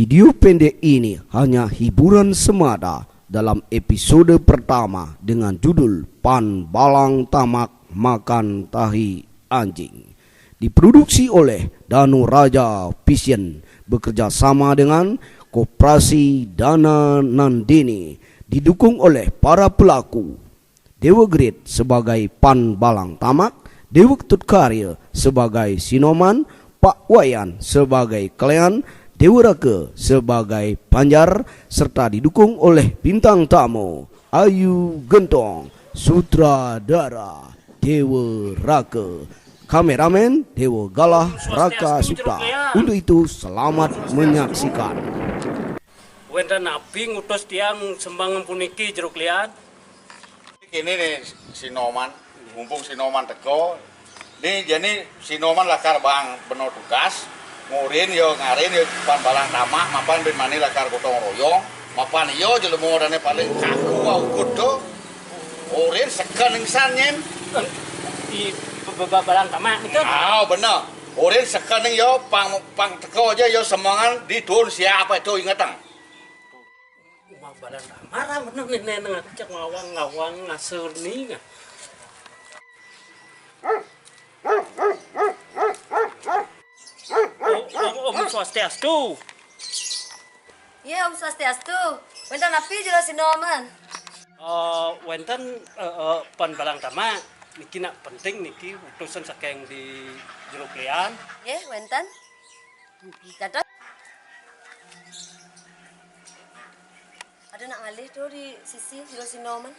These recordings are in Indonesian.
Video pendek ini hanya hiburan semata dalam episode pertama dengan judul Pan Balang Tamak Makan Tahi Anjing. Diproduksi oleh Danu Raja Vision bekerja sama dengan Koperasi Dana Nandini, didukung oleh para pelaku Dewa Grit sebagai Pan Balang Tamak, Dewa Tutkarya sebagai Sinoman, Pak Wayan sebagai Klean, Dewa Raka sebagai Panjar, serta didukung oleh bintang tamu Ayu Gentong, sutradara Dewa Raka, kameramen Dewa Galah Raka Suta. Untuk itu selamat menyaksikan. Wenten nabi ngutus tiang sembangan puniki jeruk liat. Ini nih Sinoman, mumpung Sinoman teko. Nih jadi Sinoman lakar bang beno tugas. Ngurin yo ngarin yo pan balang tamak, mapan ben mani lakar gotong royong, mapan yo jelemu dane paling kaku ukut do. Ngurin seken ingsan nyen. Di balang tamak itu. Ah bener. Ngurin seken yo pang teko aja yo semangan di dun siapa itu ingetan. Balang tamak bener nih ngajak ngawang ngasur nih. Om Swastiastu. Iya, Om Swastiastu. Wenten api jero Sinoman. Wenten pan balang tamak niki nak penting niki utusan saking di jeruk lian. Ya, wenten. Catat. Ada nak ngalih tuh di sisi jero Sinoman.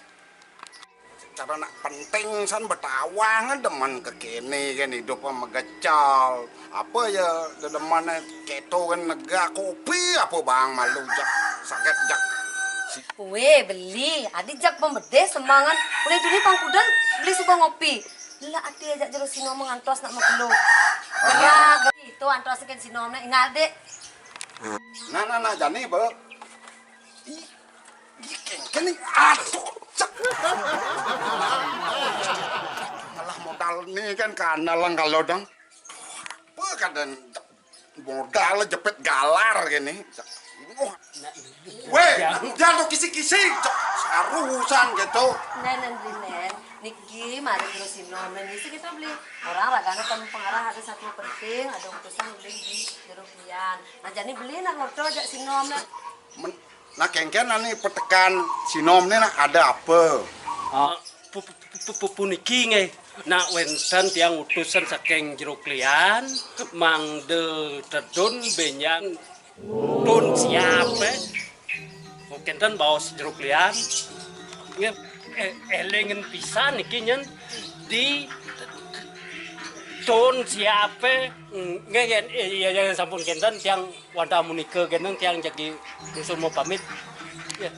Cara nak penting san betawangan demen ke kene kan hidup megecal apa ya demen keto kan nega kopi apa bang malu jak sakit jak Kue beli, adi jak pembede semangat. Boleh dulu pangkudan beli suka ngopi. Lah adi ajak jero Sinoman ngantos nak makelo. Gerak itu antos kan Sinoman ingat dek. Nah jani be kene aduh malah modal nih kan kanal kalau dong apa kadang modal jepit galar gini weh jangan kisi-kisi sarusan gitu Nen niki mari jero Sinoman ini kita beli orang ragana kan pengarah ada satu penting ada utusan beli di jeruk lian. Nah jadi beli nak ngobrol ajak Sinoman. Nah kengken nih petekan Sinom nih ada apa? Puniki nge. Nak wenten tiang utusan saking jeruk lian, mangde tedun benyang tun siapa? Mungkin ten bawa jeruk lian. Nge elengen pisan niki nyen di tun siapa? Nge ya sampun kenten tiang wadah munike geneng tiang jadi usul mau pamit. Ya.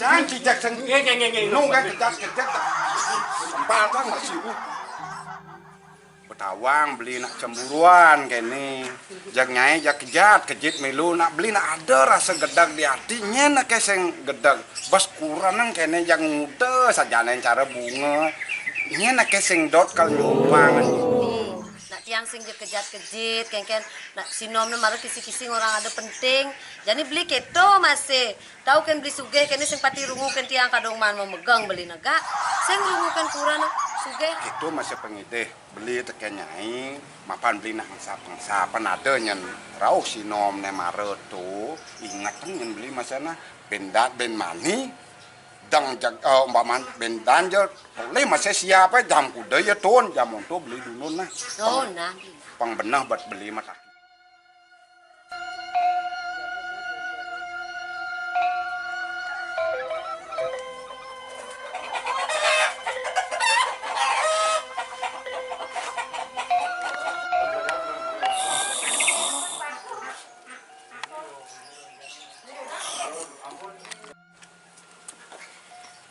Jangan cicak sendiri. Nunggu kejak. Sempal kan masih. Betawang beli nak cemburuan kene. Jak nyai jak kejit milu nak beli nak ada rasa gedag di hatinya nak keseng gedag. Bas kurang kene yang muda sajane cara bunga. Ini nak keseng dot kal nyumpang. Nak tiang sing kejat-kejit kengken nak Sinom mara kisi-kisi orang ada penting. Jadi beli keto masih. Tahu kan beli sugih kene sing pati rungu kan tiang kadong man mau megang beli naga. Sing rungu kan kurang sugih. Itu masih pengideh beli teken nyai mapan beli nak sapan ada nyen rauh Sinom ne mare tu ingat nyen beli masana bendat ben mani dang jag umpaman bendan je boleh masih siapa jam kuda ya ton jam untuk beli dulu nah. Oh nah. Pang benah buat beli mata.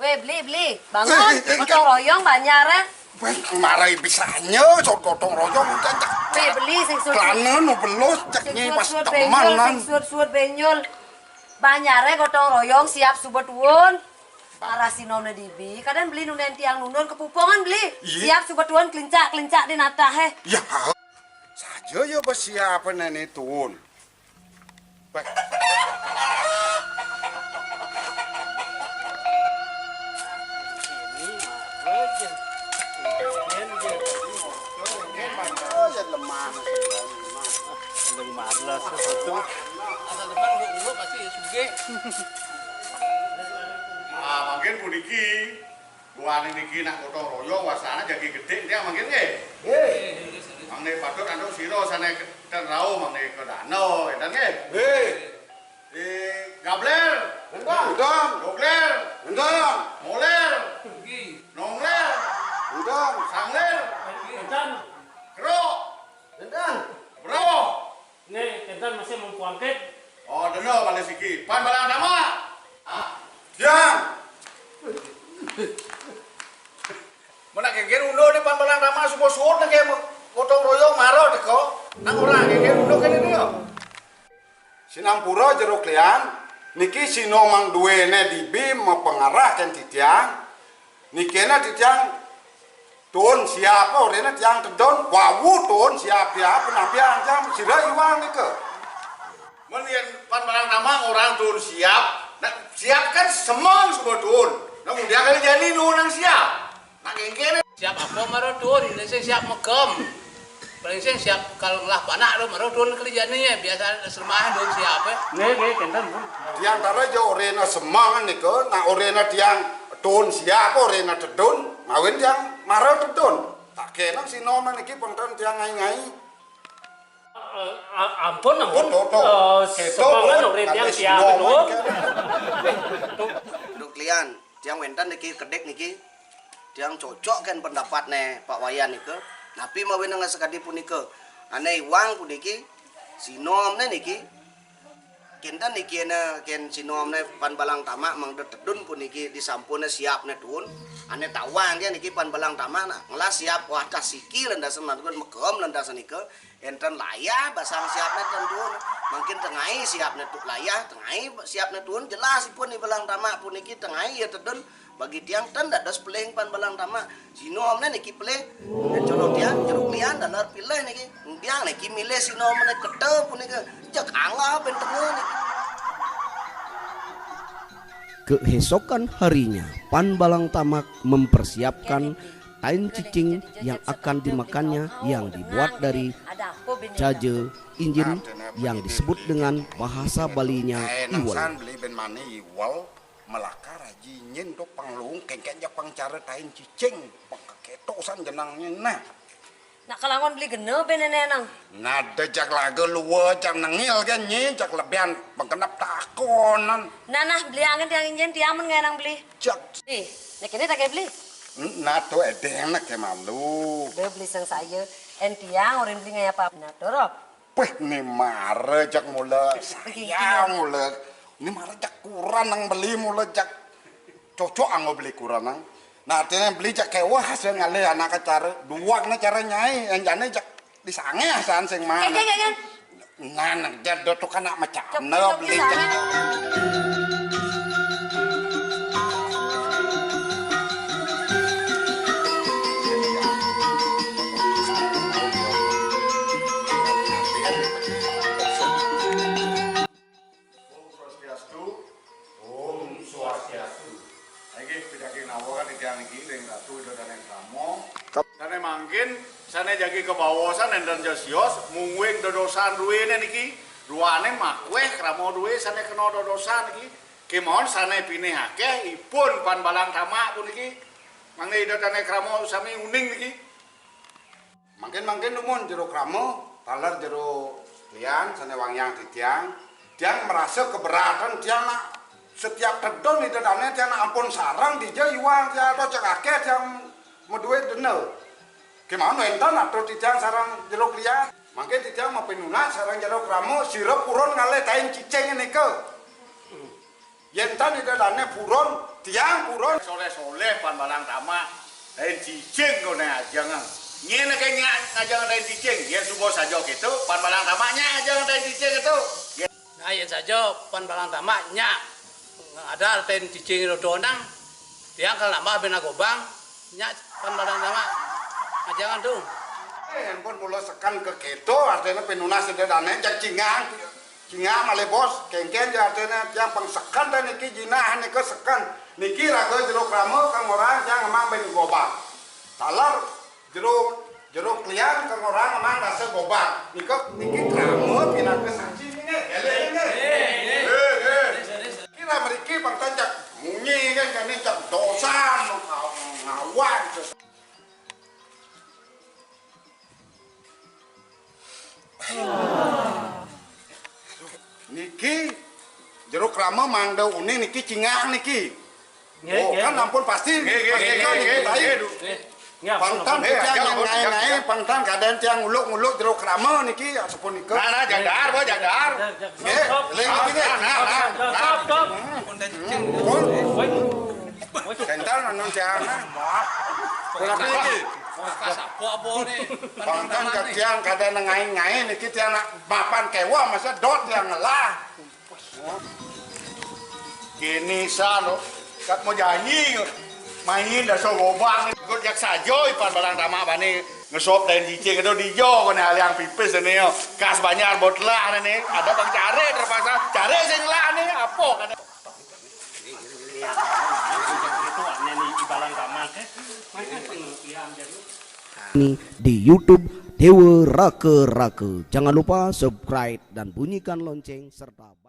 Weh beli bangun gotong royong banyare. Weh marai bisanya gotong royong Weh beli sing suut. Klanen nu belus ceknya pas teman Suut benyul. Banyare gotong royong siap subet wun. Arah sinom na dibi, kadang beli nunen tiang nunun kepupongan beli. Iya. Siap subat kelincak di natah he. Ya, saja ya bersiap nenek tuan. Baik. Oh, ya lemah. Dari malas itu. Asal depan gua pasti suge. Mungkin puniki buane niki nak gotong royong wasana jagi gede dia mungkin nggih. Mangke patut anu sira sane ten rau mangke ke danau edan nggih. Di gabler, Udang, gobler, udang, moler, nongler, udang, sangler, Kentan, kero, bro. nih kentan masih mengkuangket. Oh, deno balik siki. Pan balang dama. diam. Mana geger undo di pan balang dama semua suut na kayak gotong royong maro teko. Nang ora geger undo kene dia. Sinampura jero klian, niki sinomang duwene dibi mepengarah kan titiang. Nikena titiang tuan siapa orangnya tiang tedon, wawu tuan siapa penapian jam sira iwang nike. Menian pan balang dama orang turun siap. Nah, siap kan semang semua turun. Nah, kemudian kali jadi nang siap. Nak kene Siap apa maro tuan, ini siap megem. Paling siap kalau lah panak lo maro tuan kerjanya ya biasa sermahan tuan siapa. Nih kentan pun. Tiang tara jo orangnya semang nike, nah orangnya tiang tuan siapa orangnya tedon, mawin tiang marah tedon. Tak kena sinoman niki pengton tiang ngai-ngai. Ampun ampun. Semangat orang yang siap tuh. Duk lian, tiang wentan niki kedek niki. Tiang cocok kan pendapatnya Pak Wayan niki. Tapi mau wenang sekadi pun niki. Aneh wang pun niki. Sinomnya niki. Kintan niki na ken sinomnya pan balang tamak mang tedun pun niki disampune siapnya tuun. Aneh tawang dia niki pan balang tamak nah ngelas siap wah kasiki landasan mantuan mekem landasan niki. Enten layah basang siapnya tuun. Mungkin tengai siapnya tuh layah, tengai siapnya tuun jelas pun ni balang tamak pun niki tengai ya tedun. Bagi tiang ten dados peleng pan balang tamak. Sinomnya niki peleng. Dan colok tiang jeruk lian dan pilih niki. Tiang niki milih sinomnya kete pun niki. Jak angah bentengnya niki. Keesokan harinya, Pan Balang Tamak mempersiapkan kain cicing yang akan dimakannya yang dibuat dari caje injin yang disebut dengan bahasa Balinya iwal. Beli ben mani iwal melakar haji nyin do panglung kengken jak pangcara tain cicing pangketo san jenangnya nah. Nak kalangon beli genep nang. Nada jak lagu luwe jak nangil kan nyi jak lebihan pengkenap takonan. Nanah beli angin tiang injen tiang men nang beli. Jak Nih, nek ini tak beli. nato edenak ke malu. Be beli sang saya. En tiang orang beli ngaya apa? Nah, dorok. Peh ni mare jak mula sayang mula. Ni mare jak kurang nang beli mula jak cocok anggo beli kurang nang. Nah, tiang beli jak kewah hasil ngale anak cara dua na cara nyai yang jane jak disange asan sing mana. Kan. Nganak jado tu kana macam na beli jak. Sana mangkin sana jagi ke bawasan dan jasios mungwing dodosan duene niki duane makweh kramo duwe sana kena dodosan niki kemon sana pineh akeh ipun pan balang tamak pun niki mangke dodane kramo sami uning niki Mangkin numun jero kramo talar jero lian sana wangyang titiang tiang merasa keberatan tiang nak setiap tedon itu dane tiang nak ampun sarang dija iwang tiang atau cek akeh tiang meduwe denel. Gimana entan atau titiang sarang jeruk lian? Mungkin titiang mau penuna sarang jeruk ramu sirap puron ngale kain cicing ini ke. Yentan itu dane puron tiang puron. Soleh pan balang tamak lain cicing kau aja ngang. Nyena kayaknya ngajang lain cicing. Ya subuh saja gitu pan balang tamaknya ngajang lain cicing itu. Nah, ya saja pan balang tamaknya ada ten cicing rodonang tiang kalau nambah bena gobang nyak pan badan sama jangan dong handphone mula sekan ke keto artinya penunas sededane jak cingang male bos kengken artinya yang pengsekan dan niki jinah niki sekan niki rago jero kramo kang orang yang emang ben gobang talar jero klian kang orang emang rasa gobang niki kramo pindah ke saksi ini kira meriki pangtan jak munyi kan kani jak dosan ngawan niki jeruk rama mangda uni niki cingang niki oh kan ampun pasti pangtan tiang ngai pangtan kaden tiang nguluk jeruk rama niki sepun niki nah jadar boh jadar kental nanu tiang berapa niki pangtan ke tiang kaden ngai niki tiang mapan kewa masa dot yang ngelah kini sano kat mau janji main dah so gobang ikut jak sajo ipan barang tamak bani ngesop dan cicing itu dijo kena hal yang pipis ini kas banyak botlah ini ada bang care terpaksa care sing lah nih apa kada ini di YouTube Dewa Rake Rake. Jangan lupa subscribe dan bunyikan lonceng serta